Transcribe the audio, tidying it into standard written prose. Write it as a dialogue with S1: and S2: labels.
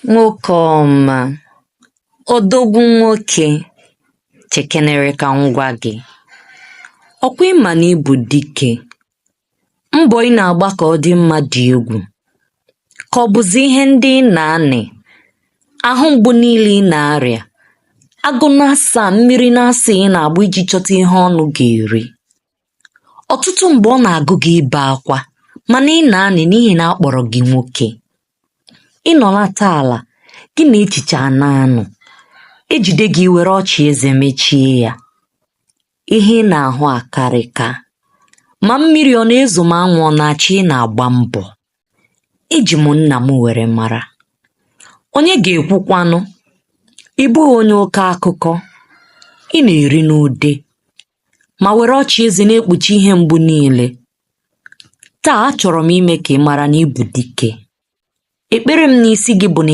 S1: Nwoke ọma, odogwu nwoke, chekenere ka m gwa gị. Ọkwa ịma na ị bụ dike. Mbọ ị na-agba ka ọ dị mma dị egwu. Ka ọ bụzi ihe ndị ị na-anị, ahụ mgbu niile ị na-arịa, agụ na-asa mmiri na-asa ị na-agba iji chọta ihe ọnụ ga-eri. Ọtụtụ mgbe ọ na-agụ gị ibe akwa, mana ị na-anị n'ihi na a kpọrọ gị nwoke. Ị nọlata ala, gị na echiche anụ ejide gị were ọchị eze mechie ya. Ihe ị na-ahụ akarịka, ma mmiri ọ na-ezo ma anwụ ọ na-acha, ị na-agba mbọ. Eji m nna m were mara. Onye ga-ekwukwanụ, ị bụghị onye oke akụkọ, ị na-eri n'ude ma were ọchị eze na-ekpuchi ihe mgbu niile. Taa achọrọ m ime ka ị mara na ị bụ dike. Ekpere m n'isi gị bụ na